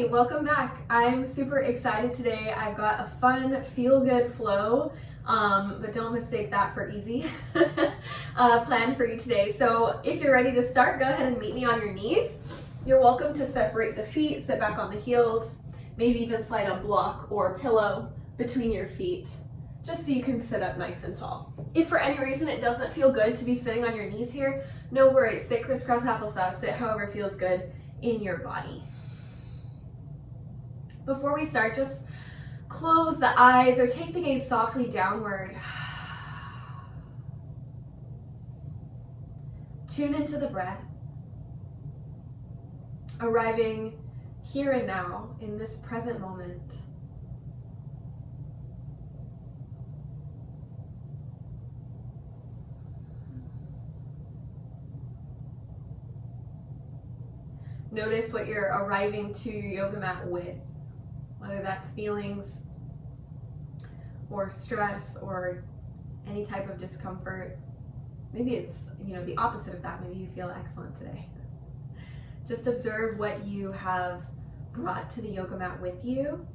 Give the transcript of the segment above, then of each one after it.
welcome back. I'm super excited today. I've got a fun, feel-good flow, but don't mistake that for easy, plan for you today. So if you're ready to start, go ahead and meet me on your knees. You're welcome to separate the feet, sit back on the heels, maybe even slide a block or pillow between your feet, just so you can sit up nice and tall. If for any reason it doesn't feel good to be sitting on your knees here, no worries. Sit crisscross applesauce, sit however feels good in your body. Before we start, just close the eyes or take the gaze softly downward. Tune into the breath, arriving here and now in this present moment. Notice what you're arriving to your yoga mat with, whether that's feelings or stress or any type of discomfort. Maybe it's, the opposite of that. Maybe you feel excellent today. Just observe what you have brought to the yoga mat with you.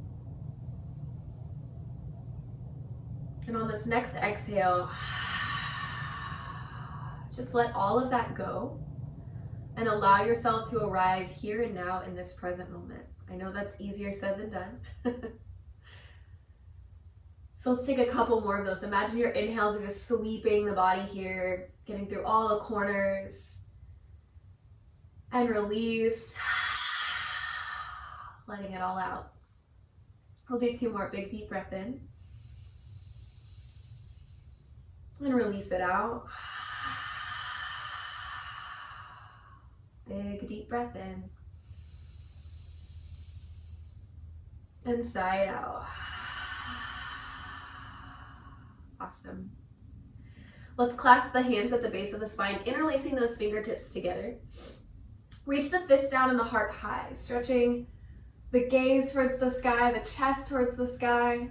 And on this next exhale, just let all of that go and allow yourself to arrive here and now in this present moment. I know that's easier said than done. So let's take a couple more of those. Imagine your inhales are just sweeping the body here, getting through all the corners. And release, letting it all out. We'll do two more. Big deep breath in. And release it out. Big deep breath in. And sigh it out. Awesome. Let's clasp the hands at the base of the spine, interlacing those fingertips together. Reach the fist down and the heart high, stretching the gaze towards the sky, the chest towards the sky.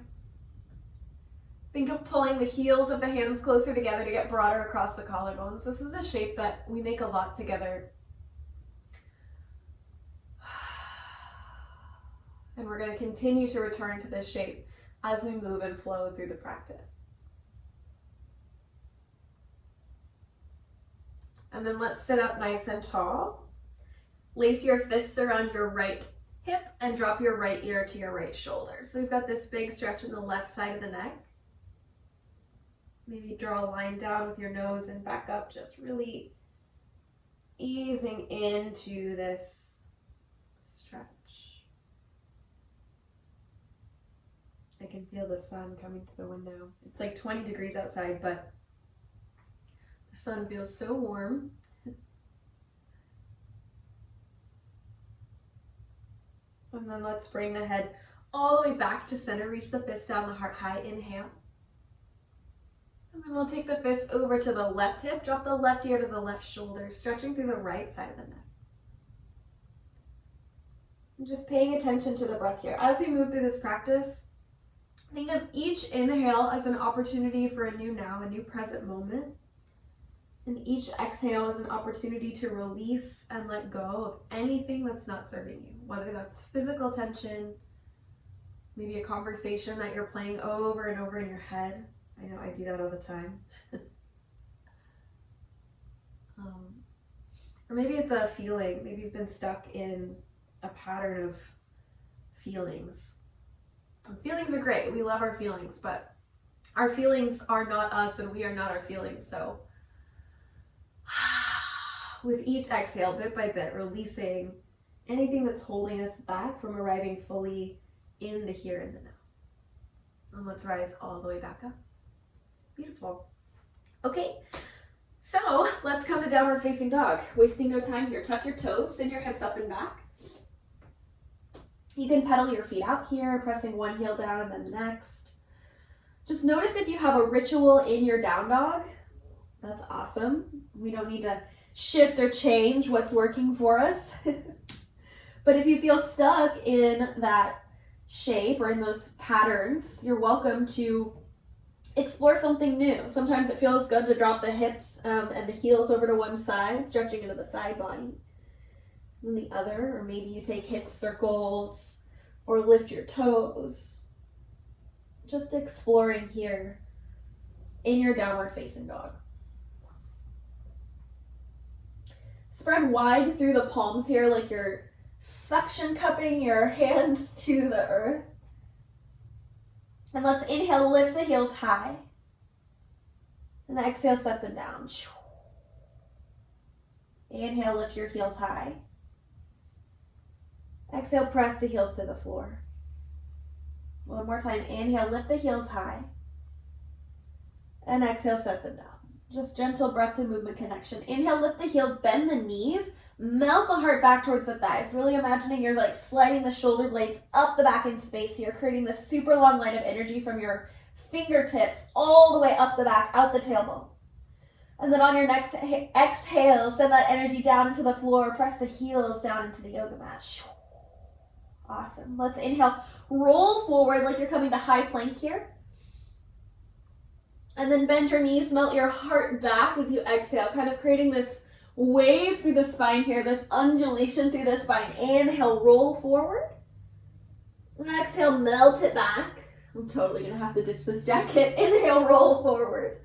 Think of pulling the heels of the hands closer together to get broader across the collarbones. This is a shape that we make a lot together. And we're going to continue to return to this shape as we move and flow through the practice. And then let's sit up nice and tall. Lace your fists around your right hip and drop your right ear to your right shoulder. So we've got this big stretch in the left side of the neck. Maybe draw a line down with your nose and back up, just really easing into this stretch. I can feel the sun coming through the window. It's like 20 degrees outside, but the sun feels so warm. And then let's bring the head all the way back to center. Reach the fist down, the heart high. Inhale. And then we'll take the fist over to the left hip. Drop the left ear to the left shoulder, stretching through the right side of the neck. And just paying attention to the breath here. As we move through this practice, think of each inhale as an opportunity for a new now, a new present moment. And each exhale is an opportunity to release and let go of anything that's not serving you, whether that's physical tension, maybe a conversation that you're playing over and over in your head. I know I do that all the time. Or maybe it's a feeling. Maybe you've been stuck in a pattern of feelings. And feelings are great. We love our feelings, but our feelings are not us and we are not our feelings. So with each exhale, bit by bit, releasing anything that's holding us back from arriving fully in the here and the now. And let's rise all the way back up. Beautiful. Okay, so let's come to downward facing dog. Wasting no time here. Tuck your toes, send your hips up and back. You can pedal your feet out here, pressing one heel down and then the next. Just notice if you have a ritual in your down dog. That's awesome. We don't need to shift or change what's working for us. But if you feel stuck in that shape or in those patterns, you're welcome to explore something new. Sometimes it feels good to drop the hips and the heels over to one side, stretching into the side body. than the other, or maybe you take hip circles or lift your toes. Just exploring here in your downward facing dog. Spread wide through the palms here like you're suction cupping your hands to the earth. And let's inhale, lift the heels high. And exhale, set them down. Inhale, lift your heels high. Exhale, press the heels to the floor. One more time. Inhale, lift the heels high. And exhale, set them down. Just gentle breath to movement connection. Inhale, lift the heels, bend the knees, melt the heart back towards the thighs. Really imagining you're like sliding the shoulder blades up the back in space here, creating this super long line of energy from your fingertips all the way up the back, out the tailbone. And then on your next exhale, send that energy down into the floor. Press the heels down into the yoga mat. Awesome. Let's inhale, roll forward like you're coming to high plank here. And then bend your knees, melt your heart back as you exhale, kind of creating this wave through the spine here, this undulation through the spine. Inhale, roll forward. And exhale, melt it back. I'm totally going to have to ditch this jacket. Inhale, roll forward.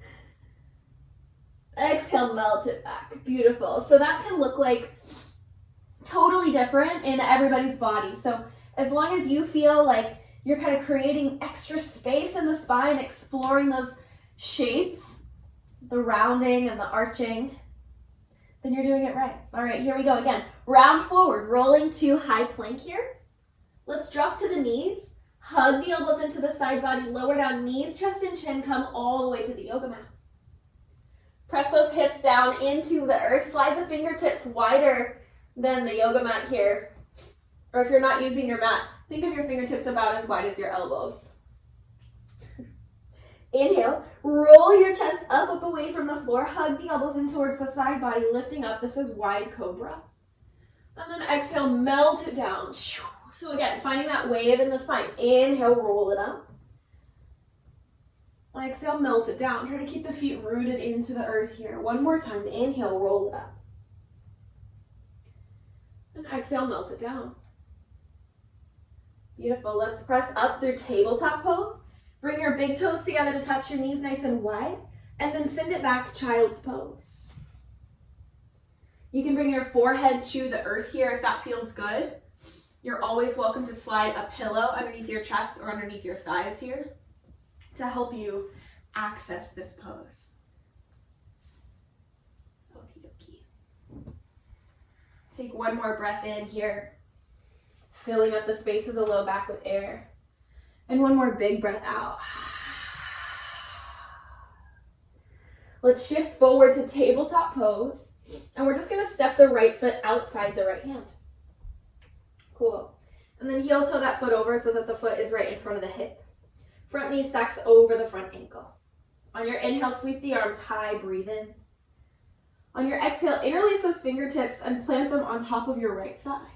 Exhale, melt it back. Beautiful. So that can look like totally different in everybody's body. So as long as you feel like you're kind of creating extra space in the spine, exploring those shapes, the rounding and the arching, then you're doing it right. All right, here we go again. Round forward, rolling to high plank here. Let's drop to the knees. Hug the elbows into the side body, lower down, knees, chest, and chin come all the way to the yoga mat. Press those hips down into the earth. Slide the fingertips wider than the yoga mat here. Or if you're not using your mat, think of your fingertips about as wide as your elbows. Inhale, roll your chest up away from the floor. Hug the elbows in towards the side body, lifting up. This is wide cobra. And then exhale, melt it down. So again, finding that wave in the spine. Inhale, roll it up. Exhale, melt it down. Try to keep the feet rooted into the earth here. One more time. Inhale, roll it up. And exhale, melt it down. Beautiful. Let's press up through tabletop pose. Bring your big toes together to touch your knees nice and wide. And then send it back, child's pose. You can bring your forehead to the earth here if that feels good. You're always welcome to slide a pillow underneath your chest or underneath your thighs here to help you access this pose. Okie dokie. Take one more breath in here, filling up the space of the low back with air. And one more big breath out. Let's shift forward to tabletop pose. And we're just going to step the right foot outside the right hand. Cool. And then heel toe that foot over so that the foot is right in front of the hip. Front knee stacks over the front ankle. On your inhale, sweep the arms high, breathe in. On your exhale, interlace those fingertips and plant them on top of your right thigh.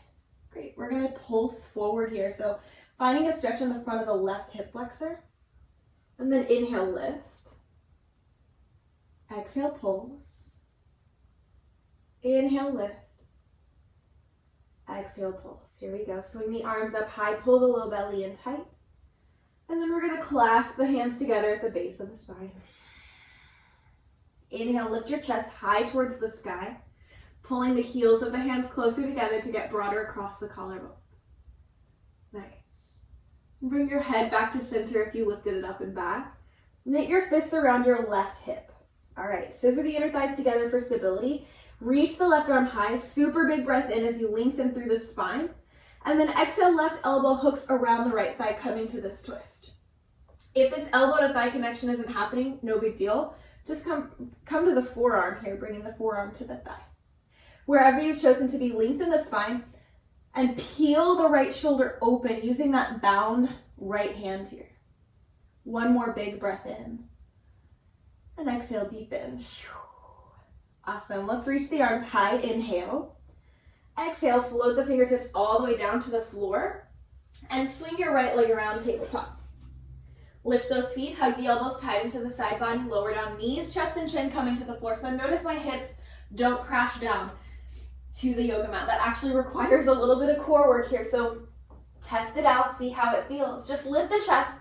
Great. We're going to pulse forward here. So finding a stretch in the front of the left hip flexor. And then inhale, lift. Exhale, pulse. Inhale, lift. Exhale, pulse. Here we go. Swing the arms up high, pull the low belly in tight. And then we're going to clasp the hands together at the base of the spine. Inhale, lift your chest high towards the sky, pulling the heels of the hands closer together to get broader across the collarbones. Nice. Bring your head back to center if you lifted it up and back. Knit your fists around your left hip. All right, scissor the inner thighs together for stability. Reach the left arm high, super big breath in as you lengthen through the spine. And then exhale, left elbow hooks around the right thigh, coming to this twist. If this elbow to thigh connection isn't happening, no big deal. Just come to the forearm here, bringing the forearm to the thigh. Wherever you've chosen to be, lengthen the spine and peel the right shoulder open using that bound right hand here. One more big breath in. And exhale, deepen. Awesome. Let's reach the arms high. Inhale. Exhale, float the fingertips all the way down to the floor and swing your right leg around tabletop. Lift those feet, hug the elbows tight into the side body, lower down knees, chest and chin coming to the floor. So notice my hips don't crash down. to the yoga mat. That actually requires a little bit of core work here. So test it out, see how it feels. Just lift the chest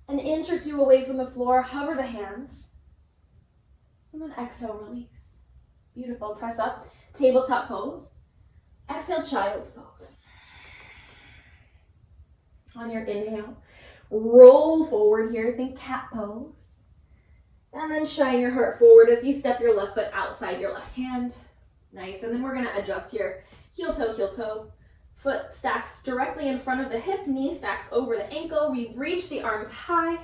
an inch or two away from the floor, hover the hands, and then exhale, release. Beautiful, press up, tabletop pose. Exhale, child's pose. On your inhale, roll forward here, think cat pose. And then shine your heart forward as you step your left foot outside your left hand. Nice, and then we're gonna adjust here. Heel toe, foot stacks directly in front of the hip, knee stacks over the ankle. We reach the arms high.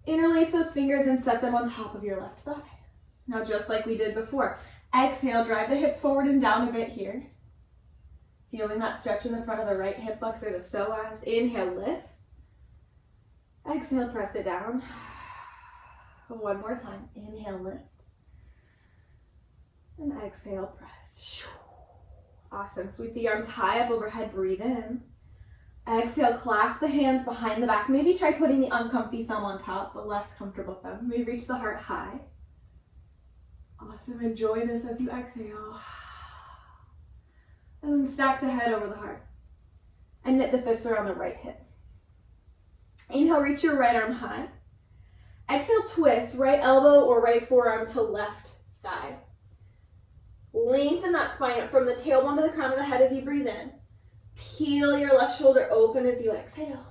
Interlace those fingers and set them on top of your left thigh. Now just like we did before, exhale, drive the hips forward and down a bit here. Feeling that stretch in the front of the right hip flexor, the psoas. Inhale, lift. Exhale, press it down. One more time. Inhale, lift. And exhale, press. Awesome. Sweep the arms high up overhead. Breathe in. Exhale, clasp the hands behind the back. Maybe try putting the uncomfy thumb on top, the less comfortable thumb. Maybe reach the heart high. Awesome. Enjoy this as you exhale. And then stack the head over the heart. And knit the fists around the right hip. Inhale, reach your right arm high. Exhale, twist right elbow or right forearm to left thigh. Lengthen that spine up from the tailbone to the crown of the head as you breathe in. Peel your left shoulder open as you exhale.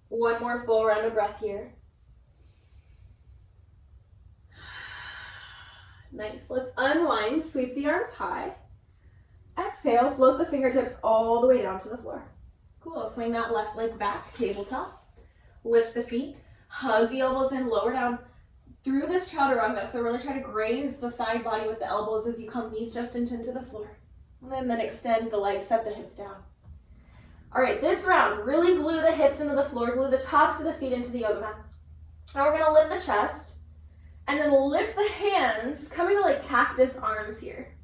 One more full round of breath here. Nice. Let's unwind. Sweep the arms high. Exhale, float the fingertips all the way down to the floor. Cool. Swing that left leg back, tabletop. Lift the feet. Hug the elbows in, lower down through this chaturanga. So really try to graze the side body with the elbows as you come knees just into the floor. And then extend the legs, set the hips down. All right, this round, really glue the hips into the floor, glue the tops of the feet into the yoga mat. Now we're gonna lift the chest and then lift the hands, coming to like cactus arms here.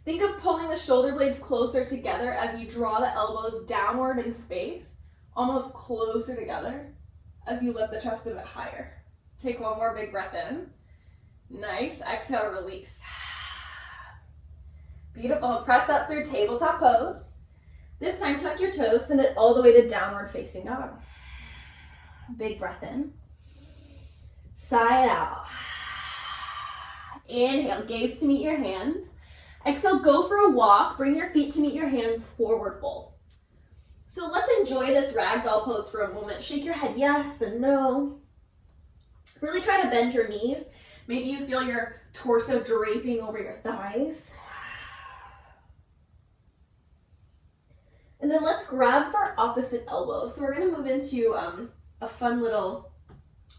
Think of pulling the shoulder blades closer together as you draw the elbows downward in space, almost closer together as you lift the chest a bit higher. Take one more big breath in. Nice, exhale, release. Beautiful, press up through tabletop pose. This time tuck your toes, send it all the way to downward facing dog. Big breath in. Sigh it out. Inhale, gaze to meet your hands. Exhale, go for a walk. Bring your feet to meet your hands, forward fold. So let's enjoy this ragdoll pose for a moment. Shake your head yes and no. Really try to bend your knees. Maybe you feel your torso draping over your thighs. And then let's grab for opposite elbows. So we're gonna move into a fun little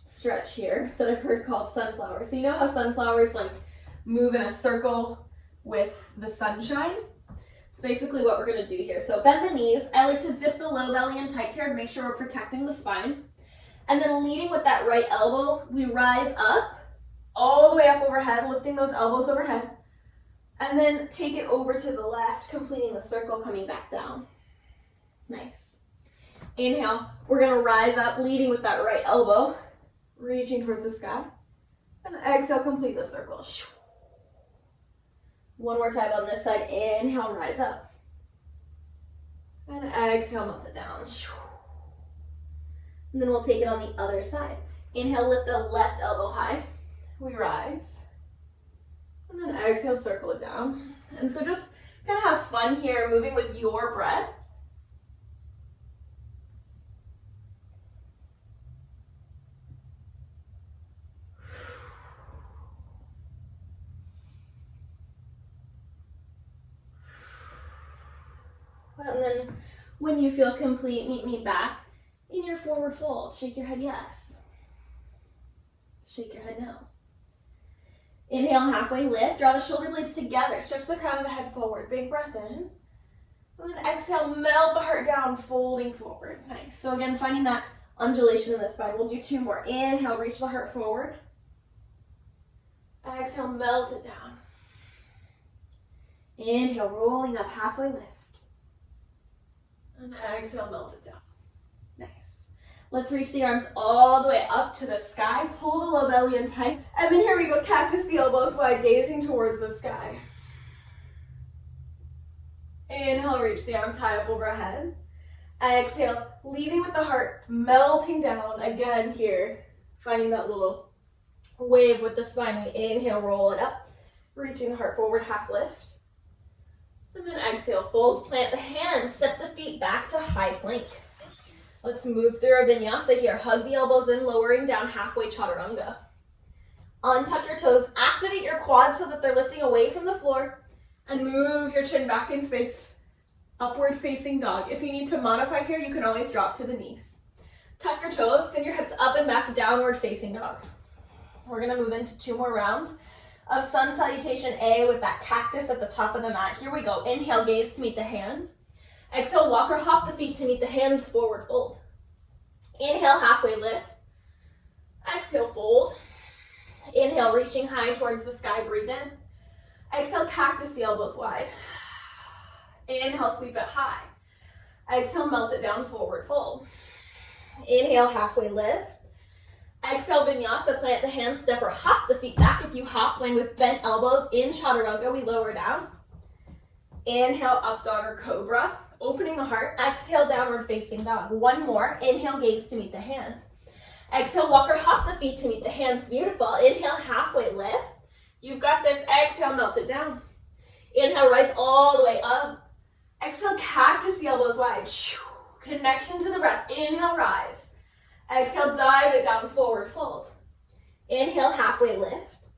stretch here that I've heard called sunflower. So you know how sunflowers like move in a circle with the sunshine? It's basically what we're gonna do here. So bend the knees. I like to zip the low belly in tight here to make sure we're protecting the spine. And then leading with that right elbow, we rise up, all the way up overhead, lifting those elbows overhead. And then take it over to the left, completing the circle, coming back down. Nice. Inhale, we're gonna rise up, leading with that right elbow, reaching towards the sky. And exhale, complete the circle. One more time on this side. Inhale, rise up. And exhale, melt it down. And then we'll take it on the other side. Inhale, lift the left elbow high. We rise. And then exhale, circle it down. And so just kind of have fun here, moving with your breath. And then when you feel complete, meet me back in your forward fold. Shake your head yes. Shake your head no. Inhale, halfway lift. Draw the shoulder blades together. Stretch the crown of the head forward. Big breath in. And then exhale, melt the heart down, folding forward. Nice. So again, finding that undulation in the spine. We'll do two more. Inhale, reach the heart forward. Exhale, melt it down. Inhale, rolling up, halfway lift. And exhale, melt it down. Nice. Let's reach the arms all the way up to the sky. Pull the low belly in tight. And then here we go, cactus the elbows wide, gazing towards the sky. Inhale, reach the arms high up overhead. Exhale, leading with the heart, melting down again here. Finding that little wave with the spine. We inhale, roll it up. Reaching the heart forward, half lift. And then exhale, fold, plant the hands, step the feet back to high plank. Let's move through a vinyasa here. Hug the elbows in, lowering down halfway chaturanga. Untuck your toes, activate your quads so that they're lifting away from the floor, and move your chin back in space. Upward facing dog. If you need to modify here, you can always drop to the knees. Tuck your toes, send your hips up and back, downward facing dog. We're gonna move into 2 more rounds of sun salutation A with that cactus at the top of the mat. Here we go. Inhale, gaze to meet the hands. Exhale, walk or hop the feet to meet the hands, forward fold. Inhale, halfway lift. Exhale, fold. Inhale, reaching high towards the sky, breathe in. Exhale, cactus the elbows wide. Inhale, sweep it high. Exhale, melt it down, forward fold. Inhale, halfway lift. Exhale, vinyasa, plant the hands, step or hop the feet back. If you hop, land with bent elbows. In chaturanga, we lower down. Inhale, up dog or cobra, opening the heart. Exhale, downward facing dog. 1 more. Inhale, gaze to meet the hands. Exhale, walk or hop the feet to meet the hands. Beautiful. Inhale, halfway lift. You've got this. Exhale, melt it down. Inhale, rise all the way up. Exhale, cactus the elbows wide. Connection to the breath. Inhale, rise. Exhale, dive it down, forward fold. Inhale, halfway lift.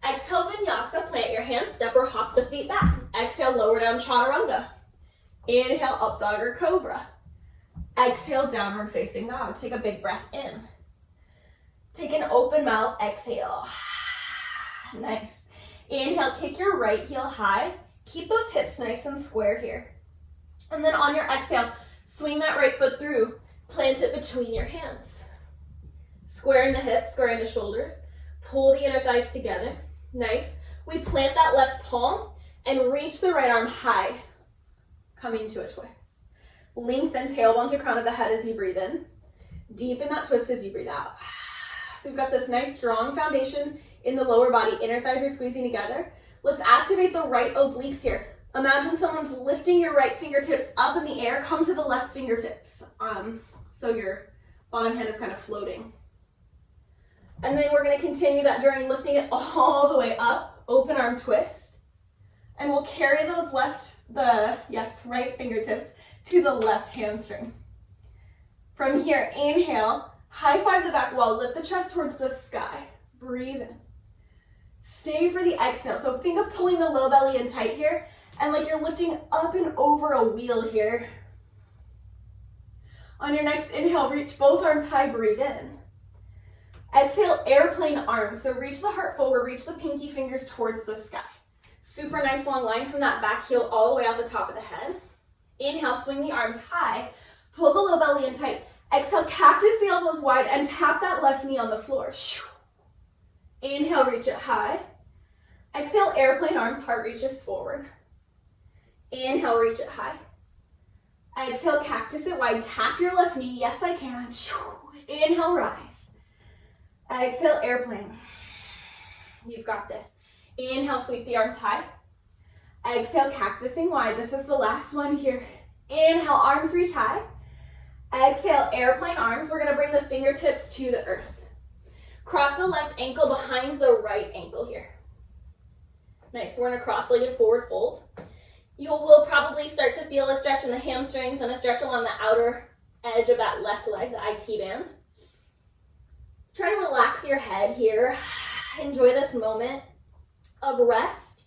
Exhale, vinyasa, plant your hands, step or hop the feet back. Exhale, lower down, chaturanga. Inhale, up dog or cobra. Exhale, downward facing dog. Take a big breath in. Take an open mouth, exhale. Nice. Inhale, kick your right heel high. Keep those hips nice and square here. And then on your exhale, swing that right foot through. Plant it between your hands. Squaring the hips, squaring the shoulders. Pull the inner thighs together. Nice. We plant that left palm and reach the right arm high, coming to a twist. Lengthen tailbone to crown of the head as you breathe in. Deepen that twist as you breathe out. So we've got this nice strong foundation in the lower body. Inner thighs are squeezing together. Let's activate the right obliques here. Imagine someone's lifting your right fingertips up in the air. Come to the left fingertips. So your bottom hand is kind of floating. And then we're going to continue that journey, lifting it all the way up. Open arm twist. And we'll carry those right fingertips to the left hamstring. From here, inhale, high five the back wall, lift the chest towards the sky. Breathe in. Stay for the exhale. So think of pulling the low belly in tight here, and like you're lifting up and over a wheel here. On your next inhale, reach both arms high, breathe in. Exhale, airplane arms. So reach the heart forward, reach the pinky fingers towards the sky. Super nice long line from that back heel all the way out the top of the head. Inhale, swing the arms high, pull the low belly in tight. Exhale, cactus the elbows wide and tap that left knee on the floor. Inhale, reach it high. Exhale, airplane arms, heart reaches forward. Inhale, reach it high. Exhale, cactus it wide, tap your left knee, yes I can. Inhale, rise. Exhale, airplane. You've got this. Inhale, sweep the arms high. Exhale, cactusing wide. This is the last one here. Inhale, arms reach high. Exhale, airplane arms. We're gonna bring the fingertips to the earth. Cross the left ankle behind the right ankle here. Nice, we're in a cross-legged forward fold. You will probably start to feel a stretch in the hamstrings and a stretch along the outer edge of that left leg, the IT band. Try to relax your head here. Enjoy this moment of rest.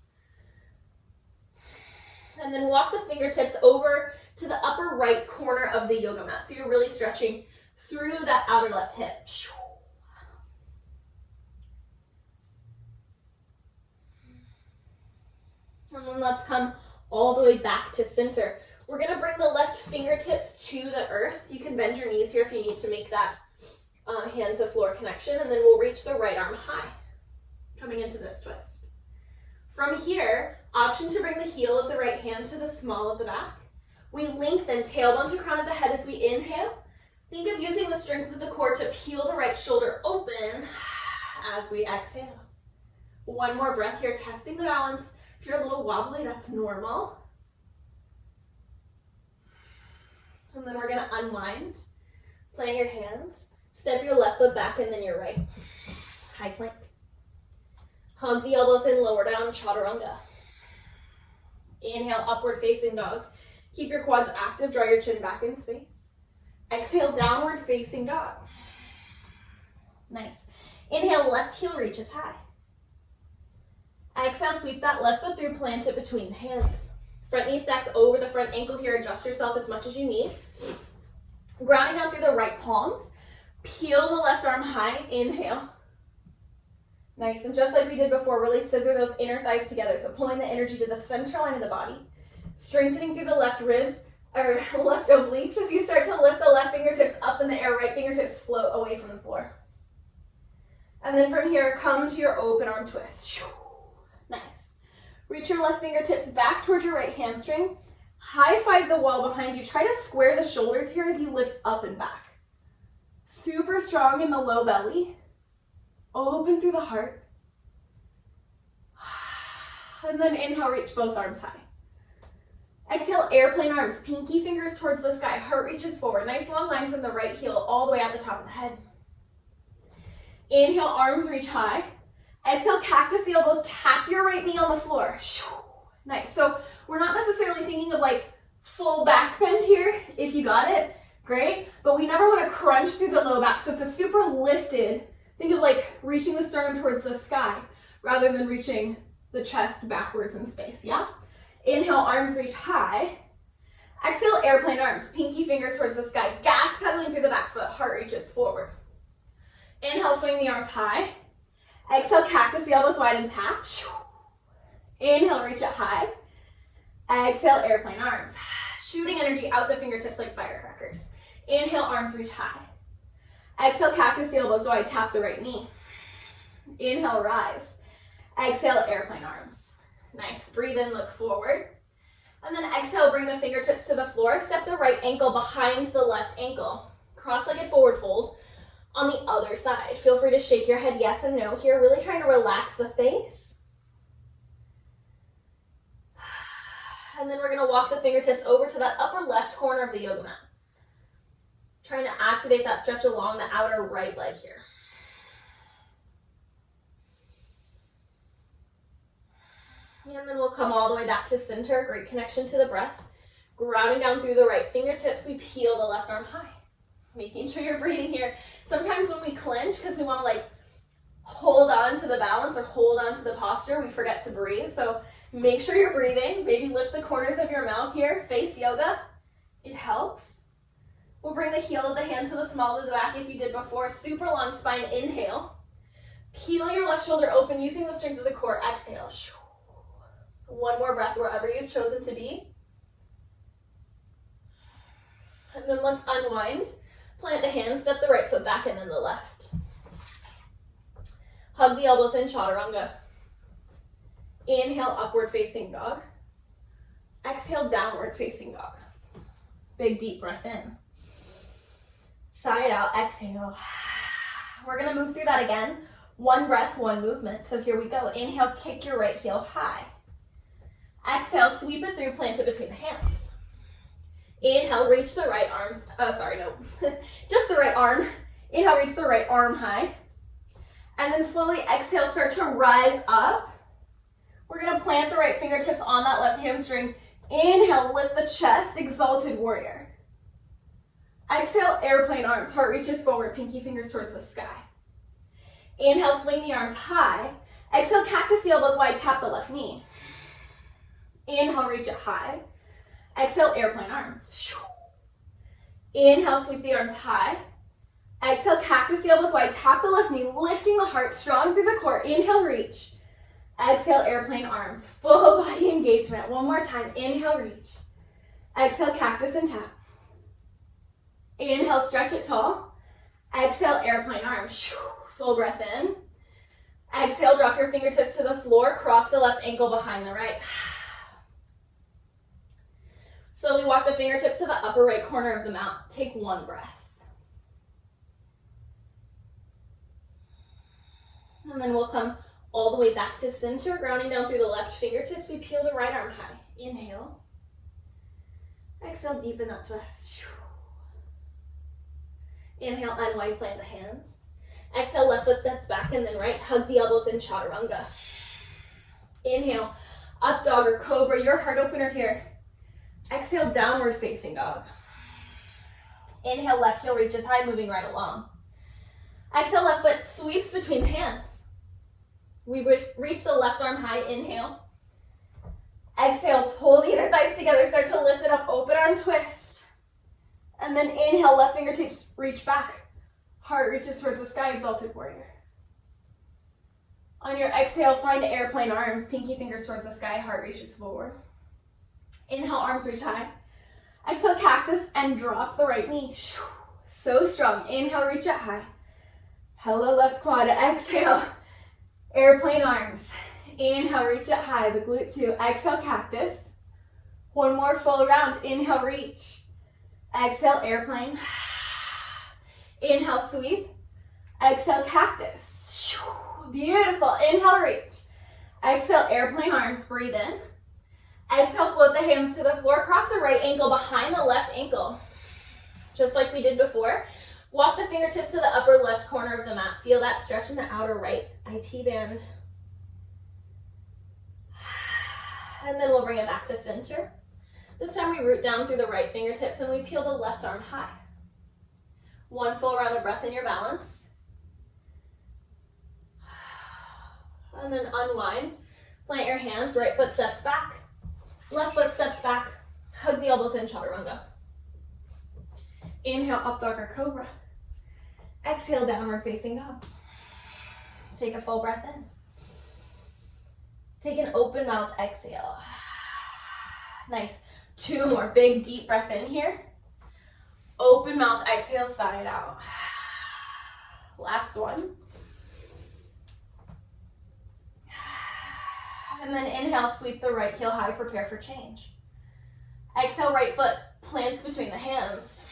And then walk the fingertips over to the upper right corner of the yoga mat. So you're really stretching through that outer left hip. And then let's come all the way back to center. We're gonna bring the left fingertips to the earth. You can bend your knees here if you need to make that hand to floor connection, and then we'll reach the right arm high, coming into this twist. From here, option to bring the heel of the right hand to the small of the back. We lengthen tailbone to crown of the head as we inhale. Think of using the strength of the core to peel the right shoulder open as we exhale. One more breath here, testing the balance. If you're a little wobbly, that's normal. And then we're gonna unwind. Plant your hands. Step your left foot back and then your right. High plank. Hug the elbows in, lower down, chaturanga. Inhale, upward facing dog. Keep your quads active, draw your chin back in space. Exhale, downward facing dog. Nice. Inhale, left heel reaches high. Exhale, sweep that left foot through, plant it between the hands. Front knee stacks over the front ankle here, adjust yourself as much as you need. Grounding down through the right palms. Peel the left arm high, inhale. Nice, and just like we did before, really scissor those inner thighs together. So pulling the energy to the center line of the body. Strengthening through the left ribs, or left obliques as you start to lift the left fingertips up in the air, right fingertips float away from the floor. And then from here, come to your open arm twist. Nice. Reach your left fingertips back towards your right hamstring. High five the wall behind you. Try to square the shoulders here as you lift up and back. Super strong in the low belly. Open through the heart. And then inhale, reach both arms high. Exhale, airplane arms, pinky fingers towards the sky. Heart reaches forward. Nice long line from the right heel all the way at the top of the head. Inhale, arms reach high. Exhale, cactus the elbows, tap your right knee on the floor. Nice. So we're not necessarily thinking of like full back bend here. If you got it, great. But we never want to crunch through the low back. So it's a super lifted, think of like reaching the sternum towards the sky rather than reaching the chest backwards in space, yeah? Inhale, arms reach high. Exhale, airplane arms, pinky fingers towards the sky. Gas pedaling through the back foot, heart reaches forward. Inhale, swing the arms high. Exhale, cactus the elbows wide and tap. Inhale, reach it high. Exhale, airplane arms. Shooting energy out the fingertips like firecrackers. Inhale, arms reach high. Exhale, cactus the elbows wide, tap the right knee. Inhale, rise. Exhale, airplane arms. Nice, breathe in, look forward. And then exhale, bring the fingertips to the floor. Step the right ankle behind the left ankle. Cross-legged forward fold. On the other side, feel free to shake your head yes and no here, really trying to relax the face. And then we're gonna walk the fingertips over to that upper left corner of the yoga mat. Trying to activate that stretch along the outer right leg here. And then we'll come all the way back to center, great connection to the breath. Grounding down through the right fingertips, we peel the left arm high. Making sure you're breathing here. Sometimes when we clench, because we want to like hold on to the balance or hold on to the posture, we forget to breathe. So make sure you're breathing. Maybe lift the corners of your mouth here. Face yoga. It helps. We'll bring the heel of the hand to the small of the back if you did before. Super long spine. Inhale. Peel your left shoulder open using the strength of the core. Exhale. One more breath wherever you've chosen to be. And then let's unwind. Plant the hands, step the right foot back and then the left. Hug the elbows in, chaturanga. Inhale, upward facing dog. Exhale, downward facing dog. Big deep breath in. Side out, exhale. We're gonna move through that again. One breath, one movement. So here we go. Inhale, kick your right heel high. Exhale, sweep it through, plant it between the hands. Inhale, reach the right arms, just the right arm. Inhale, reach the right arm high. And then slowly exhale, start to rise up. We're gonna plant the right fingertips on that left hamstring. Inhale, lift the chest, exalted warrior. Exhale, airplane arms, heart reaches forward, pinky fingers towards the sky. Inhale, swing the arms high. Exhale, cactus the elbows wide, tap the left knee. Inhale, reach it high. Exhale, airplane arms. Inhale, sweep the arms high. Exhale, cactus the elbows wide, tap the left knee, lifting the heart strong through the core. Inhale, reach. Exhale, airplane arms. Full body engagement. One more time. Inhale, reach. Exhale, cactus and tap. Inhale, stretch it tall. Exhale, airplane arms. Full breath in. Exhale, drop your fingertips to the floor. Cross the left ankle behind the right. Slowly walk the fingertips to the upper right corner of the mat. Take one breath. And then we'll come all the way back to center, grounding down through the left fingertips. We peel the right arm high. Inhale. Exhale, deepen that twist. Inhale, unwind, plant the hands. Exhale, left foot steps back and then right. Hug the elbows in chaturanga. Inhale, up dog or cobra, your heart opener here. Exhale, downward facing dog. Inhale, left heel reaches high, moving right along. Exhale, left foot sweeps between the hands. We reach the left arm high, inhale. Exhale, pull the inner thighs together, start to lift it up, open arm twist. And then inhale, left fingertips reach back. Heart reaches towards the sky, exalted warrior. On your exhale, find airplane arms, pinky fingers towards the sky, heart reaches forward. Inhale, arms reach high. Exhale, cactus, and drop the right knee. So strong. Inhale, reach it high. Hello, left quad. Exhale, airplane arms. Inhale, reach it high, the glute too. Exhale, cactus. One more full round. Inhale, reach. Exhale, airplane. Inhale, sweep. Exhale, cactus. Beautiful. Inhale, reach. Exhale, airplane arms. Breathe in. Exhale, float the hands to the floor. Cross the right ankle behind the left ankle. Just like we did before. Walk the fingertips to the upper left corner of the mat. Feel that stretch in the outer right IT band. And then we'll bring it back to center. This time we root down through the right fingertips and we peel the left arm high. One full round of breath in your balance. And then unwind. Plant your hands, right foot steps back. Left foot steps back. Hug the elbows in, chaturanga. Inhale, up dog or cobra. Exhale, downward facing dog. Take a full breath in. Take an open mouth exhale. Nice. Two more. Big, deep breath in here. Open mouth exhale, side out. Last one. And then inhale, sweep the right heel high, prepare for change. Exhale, right foot plants between the hands.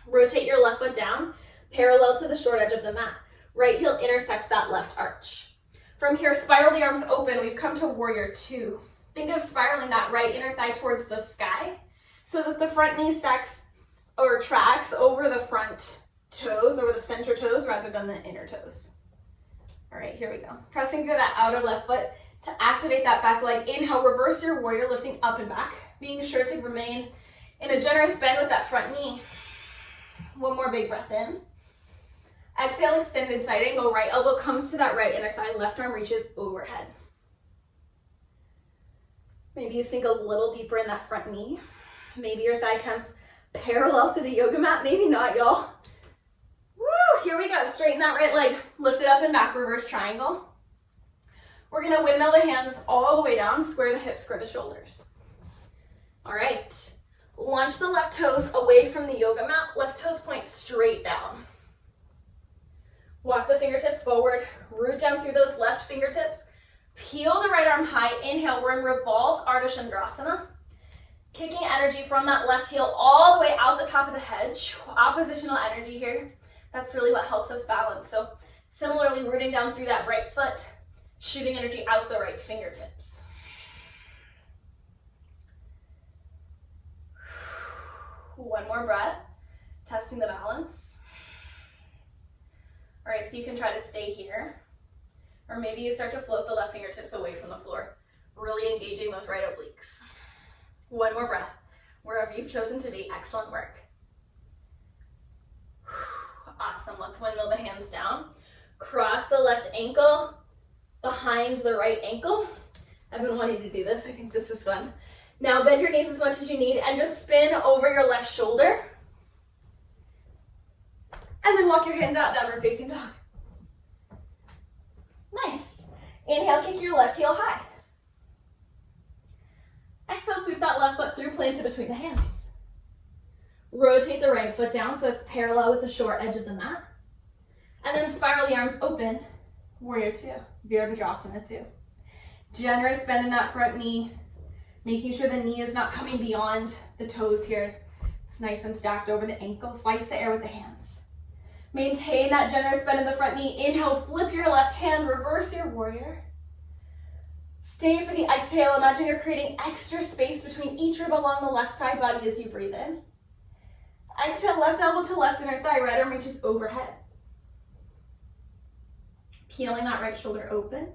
Rotate your left foot down, parallel to the short edge of the mat. Right heel intersects that left arch. From here, spiral the arms open. We've come to warrior two. Think of spiraling that right inner thigh towards the sky so that the front knee stacks or tracks over the front toes, over the center toes rather than the inner toes. All right, here we go. Pressing through that outer left foot to activate that back leg. Inhale, reverse your warrior, lifting up and back, being sure to remain in a generous bend with that front knee. One more big breath in. Exhale, extended side angle. Right elbow comes to that right inner thigh, left arm reaches overhead. Maybe you sink a little deeper in that front knee. Maybe your thigh comes parallel to the yoga mat. Maybe not, y'all. Woo, here we go. Straighten that right leg. Lift it up and back, reverse triangle. We're gonna windmill the hands all the way down, square the hips, square the shoulders. All right. Launch the left toes away from the yoga mat. Left toes point straight down. Walk the fingertips forward. Root down through those left fingertips. Peel the right arm high. Inhale, we're in revolved Ardha Chandrasana. Kicking energy from that left heel all the way out the top of the head. Oppositional energy here. That's really what helps us balance. So similarly, rooting down through that right foot, shooting energy out the right fingertips. One more breath, testing the balance. All right, so you can try to stay here. Or maybe you start to float the left fingertips away from the floor, really engaging those right obliques. One more breath, wherever you've chosen to be. Excellent work. Awesome, let's windmill the hands down. Cross the left ankle behind the right ankle. I've been wanting to do this, I think this is fun. Now bend your knees as much as you need and just spin over your left shoulder. And then walk your hands out, downward facing dog. Nice. Inhale, kick your left heel high. Exhale, sweep that left foot through, plant it between the hands. Rotate the right foot down so it's parallel with the short edge of the mat. And then spiral the arms open, warrior two, Virabhadrasana two. Generous bend in that front knee, making sure the knee is not coming beyond the toes here. It's nice and stacked over the ankle. Slice the air with the hands. Maintain that generous bend in the front knee. Inhale, flip your left hand, reverse your warrior. Stay for the exhale. Imagine you're creating extra space between each rib along the left side body as you breathe in. Exhale, left elbow to left inner thigh, right arm reaches overhead. Peeling that right shoulder open.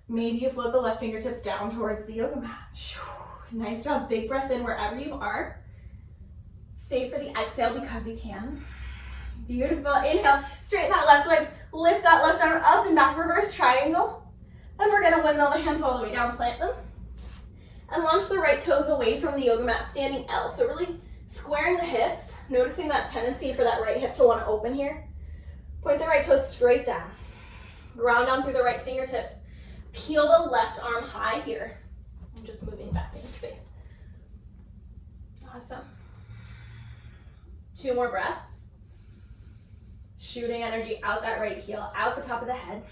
Maybe you float the left fingertips down towards the yoga mat. Nice job, big breath in wherever you are. Stay for the exhale because you can. Beautiful, inhale, straighten that left leg, lift that left arm up and back, reverse triangle. And we're gonna windmill the hands all the way down, plant them. And launch the right toes away from the yoga mat, standing L. So really squaring the hips, noticing that tendency for that right hip to wanna open here. Point the right toes straight down. Ground down through the right fingertips. Peel the left arm high here. I'm just moving back into space. Awesome. 2 more breaths. Shooting energy out that right heel, out the top of the head.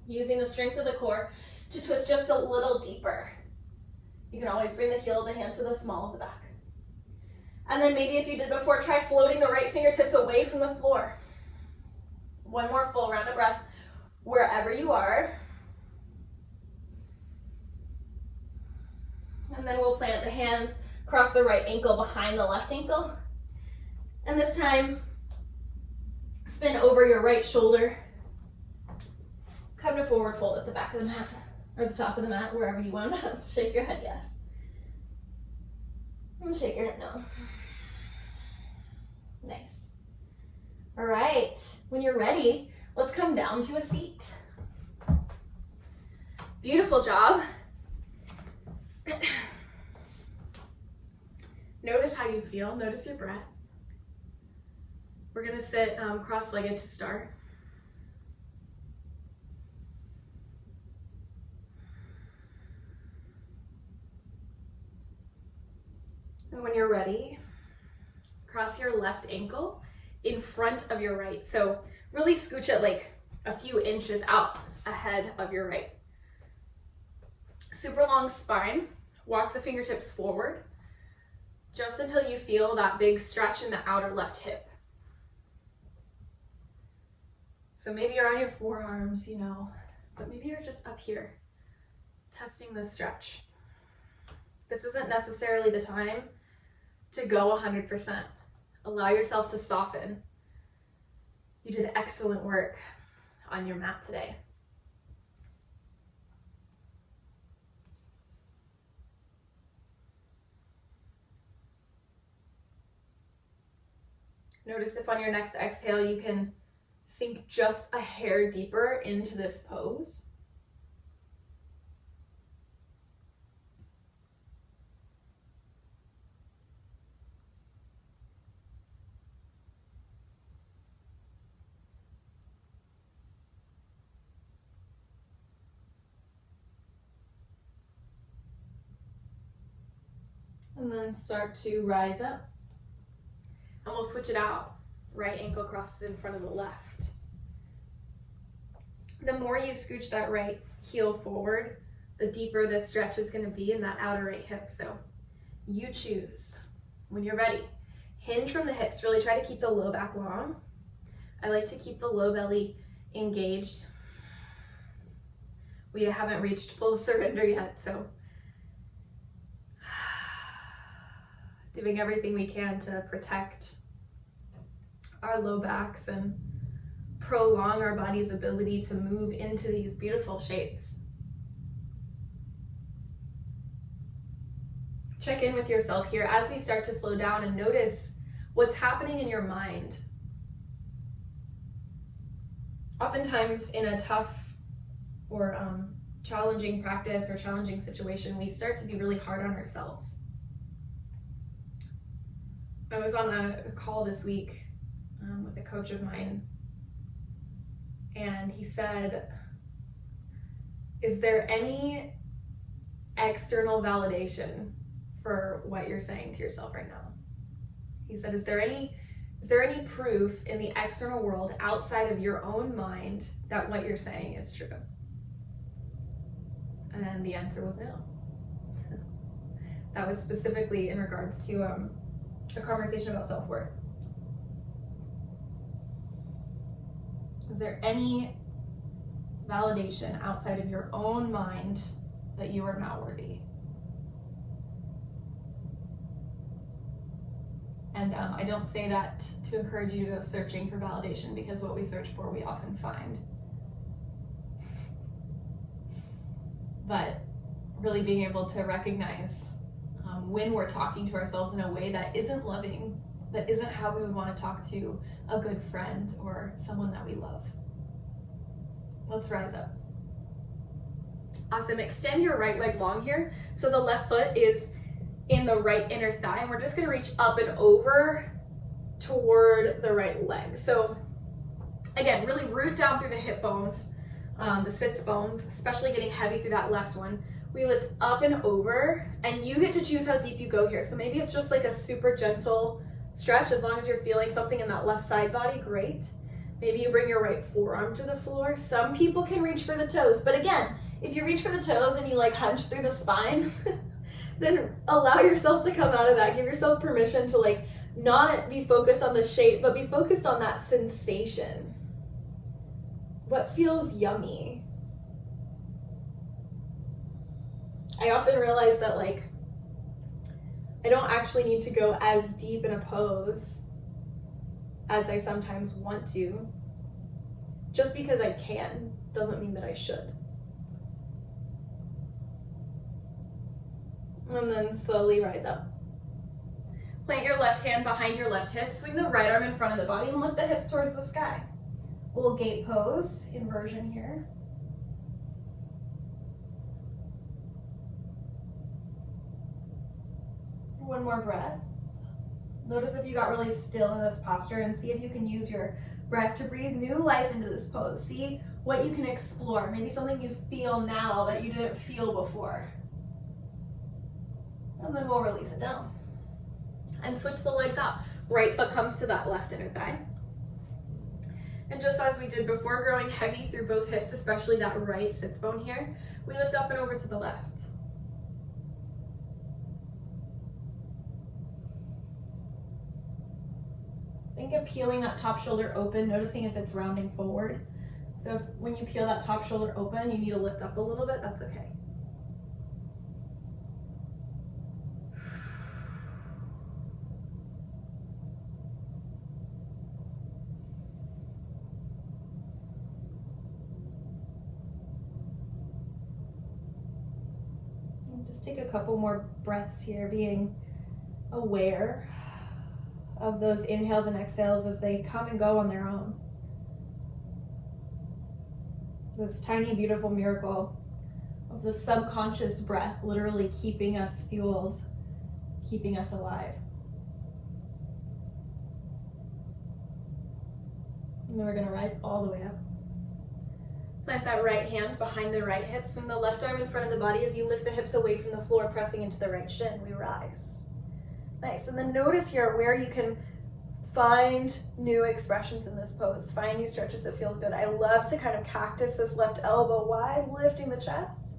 Using the strength of the core to twist just a little deeper. You can always bring the heel of the hand to the small of the back. And then maybe if you did before, try floating the right fingertips away from the floor. 1 more full round of breath wherever you are. And then we'll plant the hands, cross the right ankle behind the left ankle. And this time, spin over your right shoulder. Come to forward fold at the back of the mat, or the top of the mat, wherever you want. Shake your head yes. And shake your head no. Nice. All right, when you're ready, let's come down to a seat. Beautiful job. Notice how you feel, notice your breath. We're gonna sit cross-legged to start. And when you're ready, cross your left ankle in front of your right. So really scooch it like a few inches out ahead of your right. Super long spine. Walk the fingertips forward just until you feel that big stretch in the outer left hip. So maybe you're on your forearms, you know, but maybe you're just up here, testing this stretch. This isn't necessarily the time to go 100%. Allow yourself to soften. You did excellent work on your mat today. Notice if on your next exhale you can sink just a hair deeper into this pose. And then start to rise up. And we'll switch it out. Right ankle crosses in front of the left. The more you scooch that right heel forward, the deeper this stretch is going to be in that outer right hip. So you choose. When you're ready, hinge from the hips. Really try to keep the low back long. I like to keep the low belly engaged. We haven't reached full surrender yet, so doing everything we can to protect our low backs and prolong our body's ability to move into these beautiful shapes. Check in with yourself here as we start to slow down and notice what's happening in your mind. Oftentimes in a tough or challenging practice or challenging situation, we start to be really hard on ourselves. I was on a call this week with a coach of mine, and he said, is there any external validation for what you're saying to yourself right now? He said, is there any proof in the external world outside of your own mind that what you're saying is true? And the answer was no. That was specifically in regards to a conversation about self-worth. Is there any validation outside of your own mind that you are not worthy? And I don't say that to encourage you to go searching for validation, because what we search for, we often find. But really being able to recognize when we're talking to ourselves in a way that isn't loving, that isn't how we would want to talk to a good friend or someone that we love. Let's rise up. Awesome. Extend your right leg long here. So the left foot is in the right inner thigh, and we're just going to reach up and over toward the right leg. So again, really root down through the hip bones, the sits bones, especially getting heavy through that left one. We lift up and over, and you get to choose how deep you go here. So maybe it's just like a super gentle stretch, as long as you're feeling something in that left side body, great. Maybe you bring your right forearm to the floor. Some people can reach for the toes, but again, if you reach for the toes and you like hunch through the spine, then allow yourself to come out of that. Give yourself permission to like not be focused on the shape, but be focused on that sensation. What feels yummy? I often realize that like I don't actually need to go as deep in a pose as I sometimes want to. Just because I can doesn't mean that I should. And then slowly rise up. Plant your left hand behind your left hip, swing the right arm in front of the body, and lift the hips towards the sky. Little gate pose, inversion here. One more breath. Notice if you got really still in this posture, and see if you can use your breath to breathe new life into this pose. See what you can explore. Maybe something you feel now that you didn't feel before. And then we'll release it down. And switch the legs out. Right foot comes to that left inner thigh. And just as we did before, growing heavy through both hips, especially that right sits bone here, we lift up and over to the left. Think of peeling that top shoulder open, noticing if it's rounding forward. So if, when you peel that top shoulder open, you need to lift up a little bit, that's okay. And just take a couple more breaths here, being aware of those inhales and exhales as they come and go on their own. This tiny, beautiful miracle of the subconscious breath literally keeping us fueled, keeping us alive. And then we're going to rise all the way up. Plant that right hand behind the right hip, swing the left arm in front of the body as you lift the hips away from the floor, pressing into the right shin. We rise. Nice, and then notice here where you can find new expressions in this pose, find new stretches that feels good. I love to kind of cactus this left elbow wide, lifting the chest.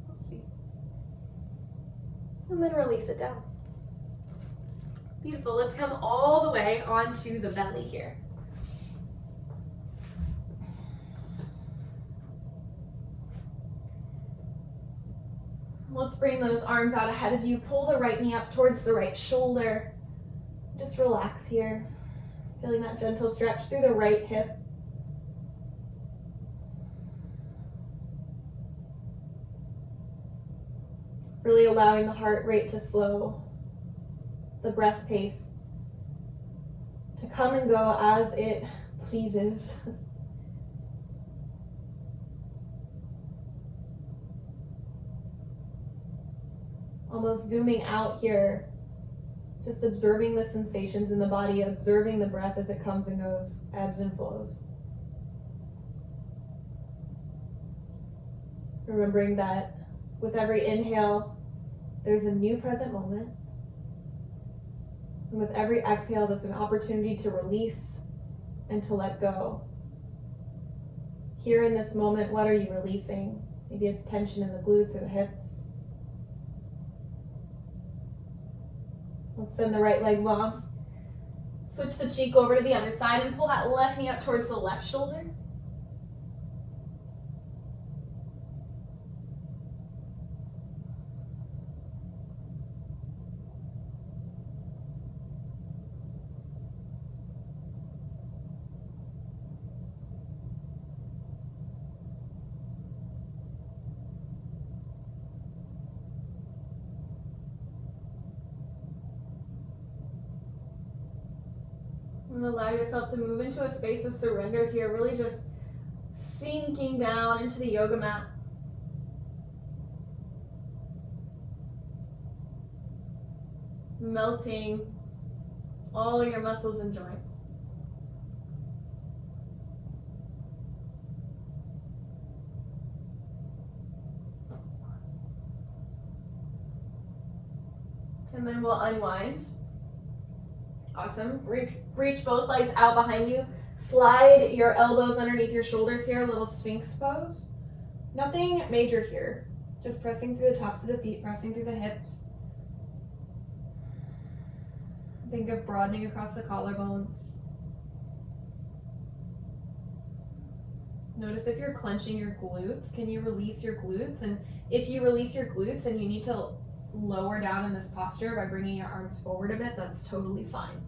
Oopsie. And then release it down. Beautiful, let's come all the way onto the belly here. Let's bring those arms out ahead of you. Pull the right knee up towards the right shoulder. Just relax here. Feeling that gentle stretch through the right hip. Really allowing the heart rate to slow, the breath pace to come and go as it pleases. Almost zooming out here, just observing the sensations in the body, observing the breath as it comes and goes, ebbs and flows. Remembering that with every inhale, there's a new present moment. And with every exhale, there's an opportunity to release and to let go. Here in this moment, what are you releasing? Maybe it's tension in the glutes or the hips. Let's send the right leg long. Switch the cheek over to the other side and pull that left knee up towards the left shoulder. And allow yourself to move into a space of surrender here, really just sinking down into the yoga mat. Melting all your muscles and joints. And then we'll unwind. Awesome. Reach both legs out behind you. Slide your elbows underneath your shoulders here, a little Sphinx pose. Nothing major here. Just pressing through the tops of the feet, pressing through the hips. Think of broadening across the collarbones. Notice if you're clenching your glutes, can you release your glutes? And if you release your glutes and you need to lower down in this posture by bringing your arms forward a bit, that's totally fine.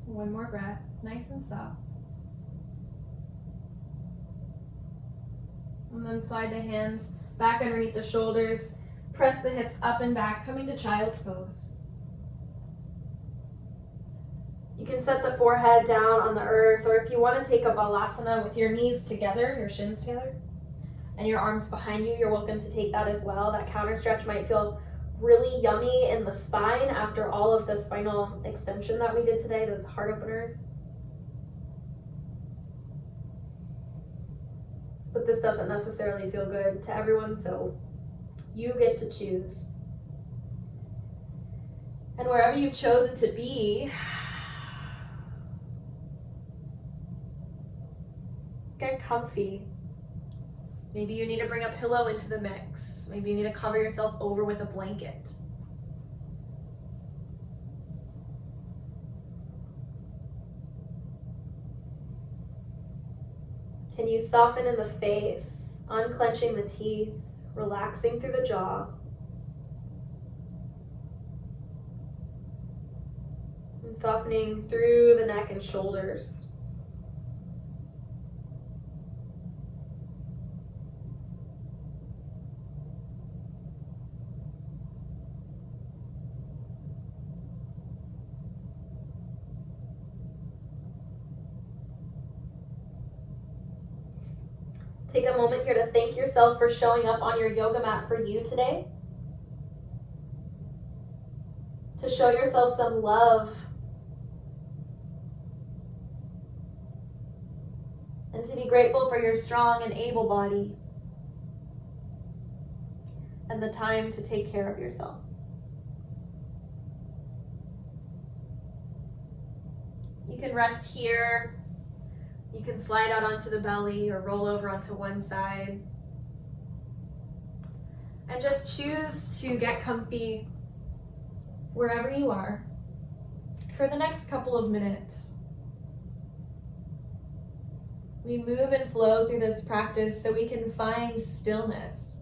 One more breath, nice and soft. And then slide the hands back underneath the shoulders. Press the hips up and back, coming to child's pose. You can set the forehead down on the earth, or if you want to take a balasana with your knees together, your shins together, and your arms behind you, you're welcome to take that as well. That counter stretch might feel really yummy in the spine after all of the spinal extension that we did today, those heart openers. But this doesn't necessarily feel good to everyone, so you get to choose. And wherever you've chosen to be, get comfy. Maybe you need to bring a pillow into the mix. Maybe you need to cover yourself over with a blanket. Can you soften in the face, unclenching the teeth, relaxing through the jaw? And softening through the neck and shoulders. Take a moment here to thank yourself for showing up on your yoga mat for you today. To show yourself some love. And to be grateful for your strong and able body. And the time to take care of yourself. You can rest here. You can slide out onto the belly or roll over onto one side. And just choose to get comfy wherever you are for the next couple of minutes. We move and flow through this practice so we can find stillness.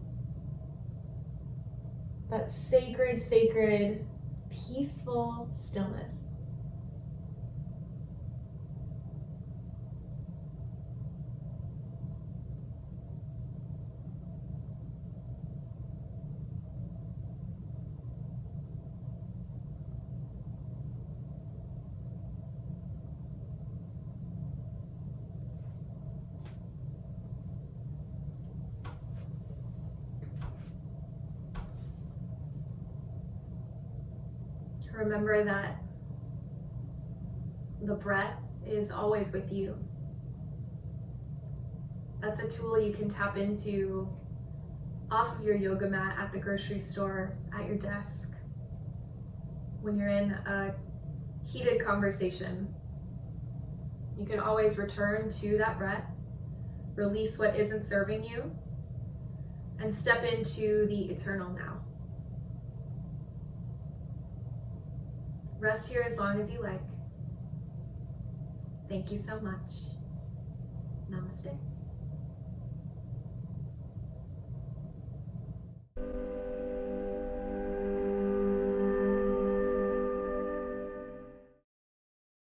That sacred, peaceful stillness. Remember that the breath is always with you. That's a tool you can tap into off of your yoga mat, at the grocery store, at your desk, when you're in a heated conversation. You can always return to that breath, release what isn't serving you, and step into the eternal now. Rest here as long as you like. Thank you so much. Namaste.